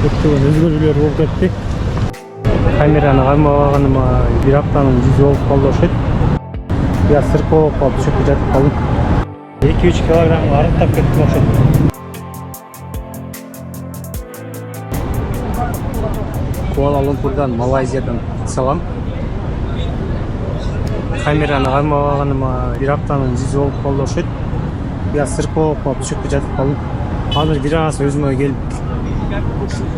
көптөгөн өзгөрүүлөр болуп кетти. Камераны кармабаганыма бир аптанын жүзү болуп калды окшойт. Я сыркоп калып түшүп жатып калдым. 2-3 килограмм арыктап кеттим окшойт. Куала-Лумпурдан, Малайзиядан салам. Камераны кармабаганыма бир аптанын жүзү болуп калды окшойт. Я сыркоп калып түшүп жатып калдым. Азыр бир аз өзүмө келип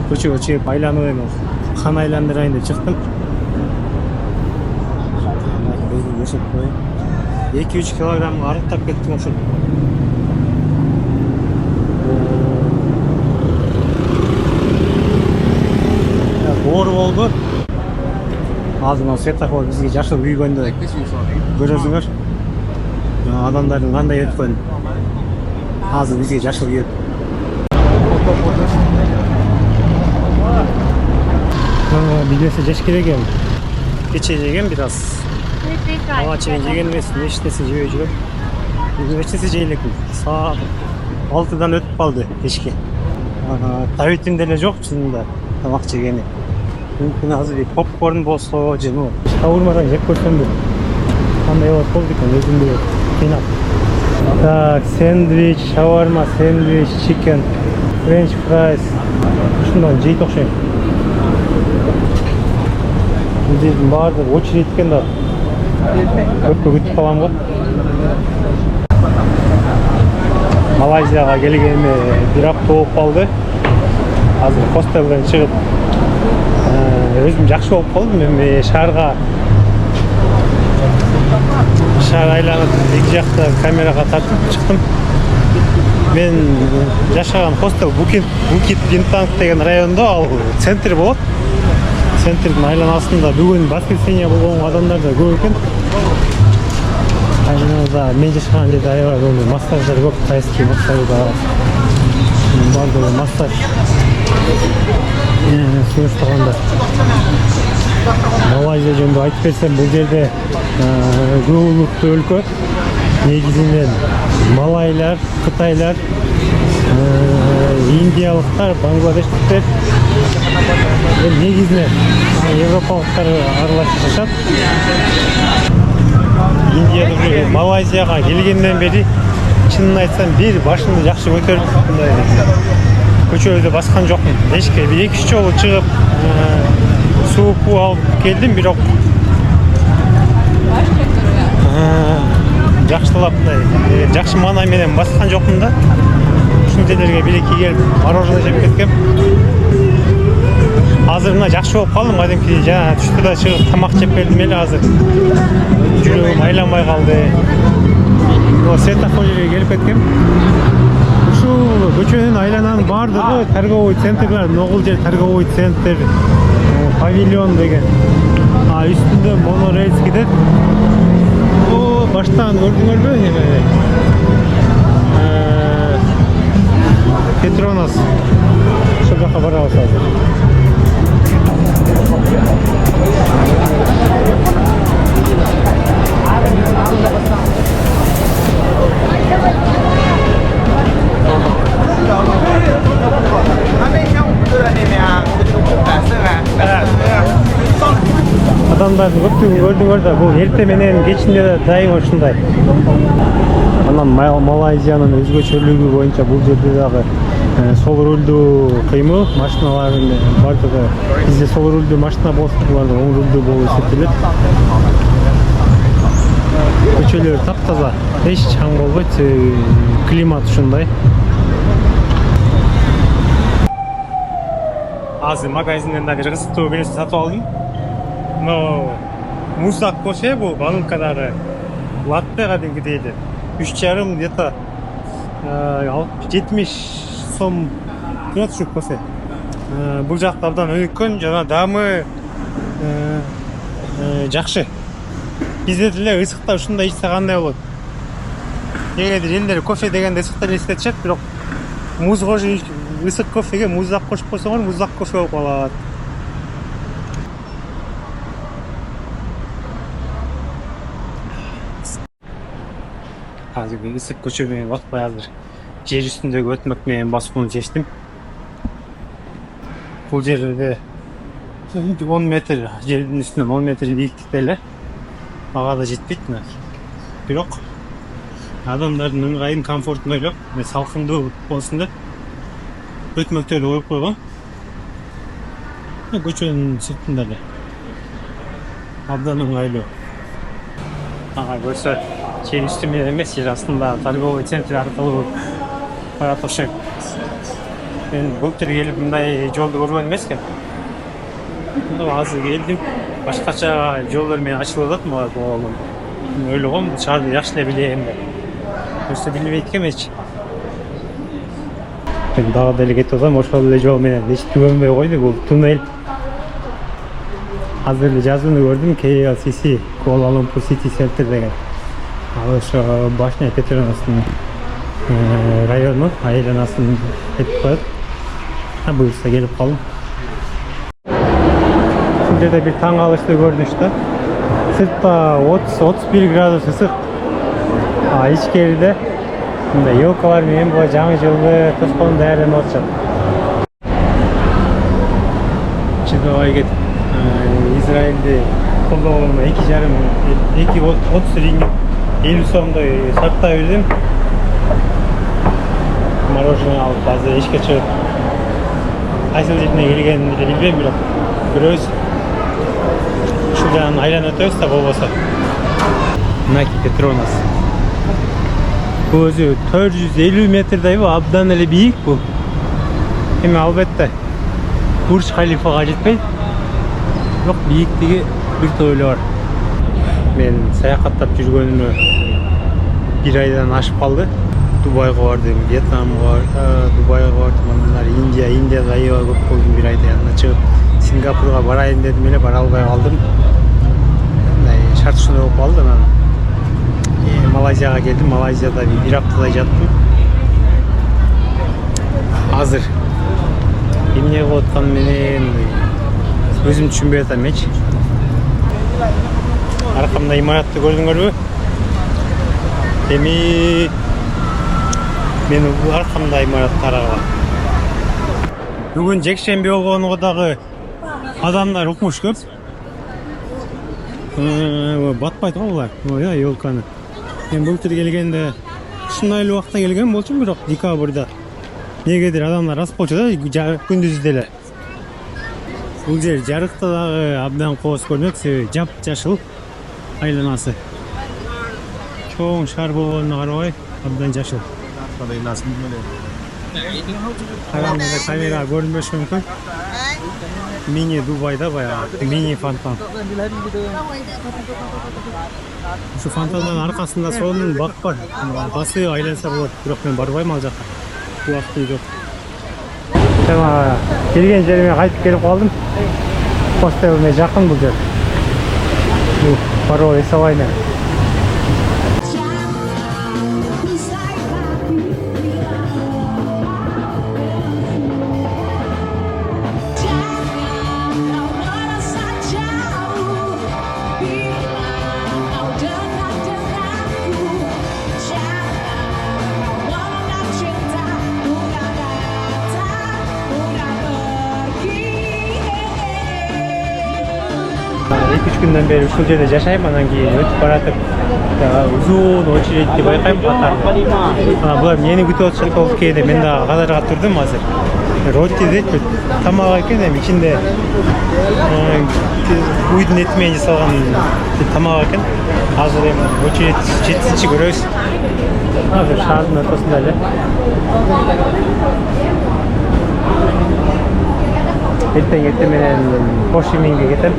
көчөгө чыгып айланып эми кан айландырайын деп чыктым. 2-3 килограмм арыктап кеттим окшойт. Оор болду. Азыр мына светофор бизге жашыл күйгөндө көрөсүңөр. Адамдардын кандай өткөнүн. Азыр бизге жашыл күйөт. Билесе жеш керек эми. Кече жеген бир аз. Ага чейин жеген эмес, эчтеси жебей жүрөм. Бүгүн эчтеси жей элекмин. Саат 6-дан өтүп калды кечке. Табитим деле жок чынында тамак жегени. Мүмкүн азыр бир попкорн болсо же шаурмадан жеп көрсөмбү. Кандай болот болду экен өзүмдү кыйнап. Так, сэндвич, шаурма, сэндвич, чикен, френч фрайс. Ушундан жейт окшойм. Биздің бардық очередь екен да көпке күтіп қалам ғой. Малайзияға келгеніме бір апта болып қалды. Азыр хостелден шығып өзім жақсы болып қалдым. Мен шарға айланып екі жақта камераға тартып шықтым. Мен жашаған хостел Букит Бинтанг деген районда, ал центр болады. Центрдің айланасында бүгін воскресенье болған адамдар да көп екен. Айланада мен жашаған жерде аябай массаждар көп, тайский массаждар. Бардығы массаж. Сүйістіғанда. Малайзия жөнінде айтып берсем, бұл жерде көп ұлтты өлкө. Негізінен малайлар, қытайлар, индиялықтар, бангладештіктер. Негізінен европалықтар араласып жашат. Индияда Малайзияға келгенден бері шынын айтсам бир башымды жакшы көтөрүп көчөдө баскан жокмун. Эшикке бир 2-3 жолу чыгып суу алып келдим, бирок жакшылап жакшы маана менен баскан жокмун да. Ушул жерлерге 1-2 келип мороженое жеп кеткем. Азыр мына жакшы болуп калдым, кадимки жана түштө да чыгып тамак жеп бердим эле азыр. Жүрөгүм айланбай калды. Светофор жерге келип кеткем. Ушул көчөнүн айлананын бардыгы торговый центрлер, ногул жер торговый центр, павильон деген. Үстүндө монорельс кетет. Баштан көрдүңөрбү? Петронас. Ошол жака барабыз азыр. Адамдарды көптүгүн көрдүңөр да, бул эрте менен кечинде да дайым ушундай. Анан Малайзиянын өзгөчөлүгү боюнча бул жерде дагы сол рулдуу кыймыл машиналардын бардыгы. Бизде сол рулдуу машина болсо, буларда оң рулдуу болуп эсептелет. Көчөлөр таптаза, эч чаң болбойт, климат ушундай. Азыр магазинден да бир кызыктуу нерсе сатып алдым. Но музак кофе бул банкадагы латте кадимки дейли. 3,5 где-то 70 сом турат ушу кофе. Бул жакта абдан өнүккөн жана даамы жакшы. Бизде деле ысыкта ушундай ичсе кандай болот? Эгерде жендер кофе дегенде ысыктан эстетишет, бирок муз кошуп ысык кофеге музак кошуп койсоңор, музак кофе болуп калат. Азыр ысык көчө менен батпай азыр жер үстүндөгү өтмөк менен басууну чечтим. Бұл жерде 10 метр, жердің үстінен 10 метр биіктікте эле. Мага да жетпейт. Бирок адамдардын ыңгайын, комфортун ойлоп, салкындуу болсун деп өтмөктөрдү коюп койгон. Көчөнүн сыртында эле. Абдан ыңгайлуу. Ага, көрсө, жер үстү менен эмес, жер астында торговый центр аркылуу барат окшойт. Мен былтыр келип мындай жолду көргөн эмес экен. Азыр келдим. Башкача жолдор менен ачылып атат мага. Ойлогом, шаарды жакшы эле билем деп. Көрсө билбейт экем эч. Мен дагы деле кетип атам, ошол эле жол менен эч түгөнбөй койду, бул туннель. Азыр эле жазууну көрдүм, KLCC, Kuala Lumpur City Center деген. Ал ошо Башня Петронастын району, айланасын кетип коет. Буюрса келип калдым. Бул жерде бир таң калыштуу көрүнүш да. Сыртта 30-31 градус ысык. Ичкериде мындай елкалар менен буга жаңы жылды тоскоон даярданып атышат. Чыдабай кетип Израилде колдогонума 2,5-2,30 рингит 50 сомдой сатта бердим. Мороженое алып азыр эшикке чыгып кайсыл жерине келгенин билбейм, бирок көрөбүз. Ушудан айланып өтөбүз да болбосо. Наки Петронас. Өзү 450 метрдейби, абдан эле бийик бул. Эми албетте Бурж Халифага жетпейт. Бирок бийиктиги бир тойлу бар. Мен саякаттап жүргөнүмө 1 айдан ашып калды. Дубайга бардым, Вьетнамга, Дубайга бардым, андан Индияда аябай көп болдум 1 айда. Анда чыгып Сингапурга барайын дедим эле, бара албай калдым. Мындай шарт ушундай болуп калды. Мен Малайзияга келдим, Малайзияда 1 аптадай жаттым. Азыр эмне кылып атканын менен өзүм түшүнбөй атам эч. Аркамда имаратты көрдүңөрбү? Эми мен аркамда имарат тараган. Бүгүн жекшемби болгонуга дагы адамдар укмуш көп. Батпайт го булар. Ой, елканы. Мен былтыр келгенде ушундай эле убакта келген болчумун, бирок декабрда. Негедир адамдар аз болчу да, күндүзү деле. Бул жер жарыкта дагы абдан кооз көрүнөт, себеби жап-жашыл айланасы. Чоң шаар болгонуна карабай, абдан жашыл. Караңгыда камера көрүнбөшү мүмкүн. Мини Дубайда баягы мини фонтан. Ушу фонтандын аркасында сонун бак бар. Басы айланса болот, бирок мен барбайм ал жакка. Убактым жок. Жана келген жериме кайтып келип калдым. Хостелине жакын бул жер. Бул Паро Савайна. Күндөн бери ушул жерде жашайм, анан кийин өтүп баратып узун очередти байкайм катарда. Булар мени күтүп атышат болуп кээде, мен дагы катарга турдум азыр. Роти дейт, тамак экен, эми ичинде уйдун эти менен жасалган тамак экен. Азыр эми очеред 7-чи көрөбүз. Азыр шаардын ортосунда эле. Эртең менен Хошиминге кетем.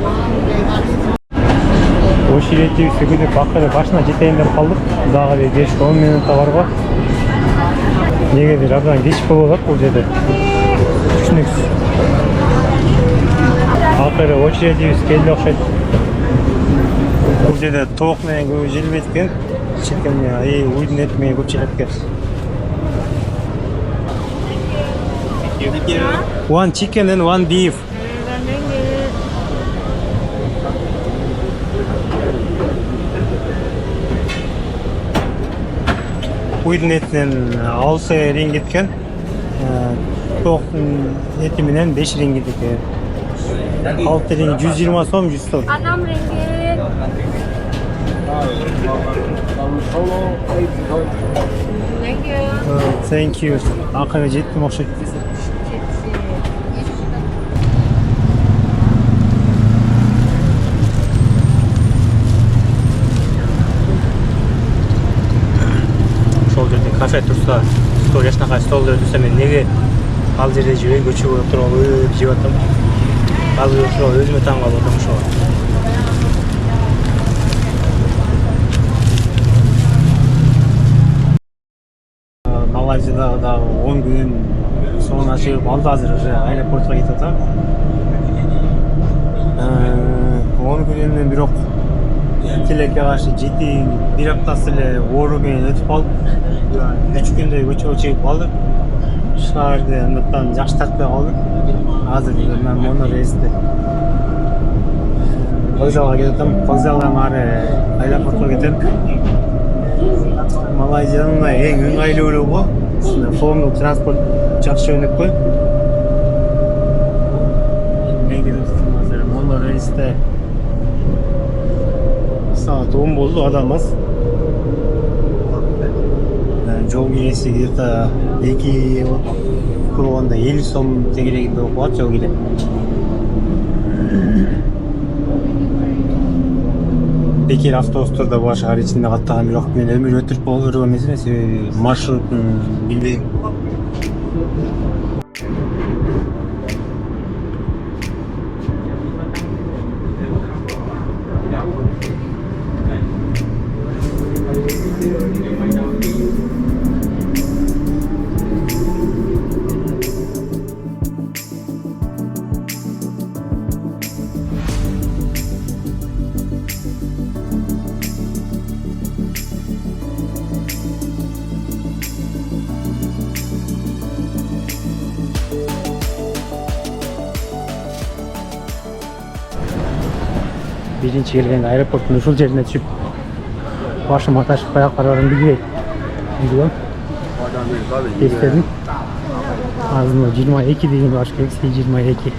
Очередибизди күтүп акыры башына жетейин деп калдык. Дагы бир 5-10 минутта барго. Негедир абдан кеч болуп атат бул жерде. Түшүнүксүз. Акыры очередибиз келди окшойт. Бул жерде тоок менен көп желбейт экен. Чикен уйдун эти менен көп желет экен. One chicken and one beef. Уйдун этинен 6 рингит экен. Toq eti менен 5 рингитеки. Alt rengi 120 сом, 100 сом. Adam rengi. Thank you. Thank you. Ақыры жеттім оқшайды. Шол жерде кафе тұрса, стол жашынақай стол өтірсе мен неге ал жерде жүрей көчіп отырып жеп жатам. Ал жерде отырып өзіме таң қалып отырмын шоға. Малайзиядағы 10 күннен соңына шығып алды қазір уже аэропортқа кетіп жатыр. 10 күннен бирок тилекке каршы 7-1 аптасы эле оору менен өтүп калды. 3 күндөй көчөгө чыгып калды. Шаарда андыктан жакшы тартпай калды. Азыр мен моно рейсте вокзалга кетем. Вокзалдан ары аэропортко кетем. Малайзияның ең ыңғайлы го. Коомдук транспорт жакшы өнүккөн. Мен кетип азыр моно рейсте саат 10 болду, адам аз. Жол киреси где-то 2 курганда 50 сом тегерегинде болуп калат жол кире. Бекер автобустарда бар шаар ичинде каттаган бирок мен өмүр өтүрүп боло көргөн эмес эле, себеби маршрутун билбейм. Birinci kelген аэропорттун ушул жерине түшүп башым аташып каяка барарын билбей жүргөм. Эстедим. Азыр 22 деген баш керек, 22.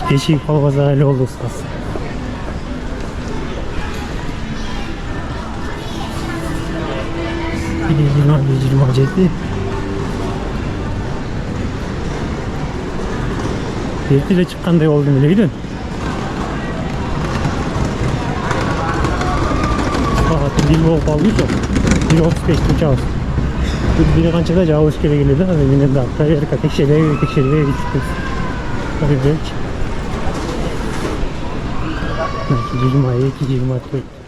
Кечип калбаса эле болду кыскасы. Ertele çıkkандай oldum öyle. Saat 1 болып қалдıysa 1:35 uçağız. Biri kançada Cavuz kere geldi. Yine de proverka tekşereye gittik. Proverka. 22, 24.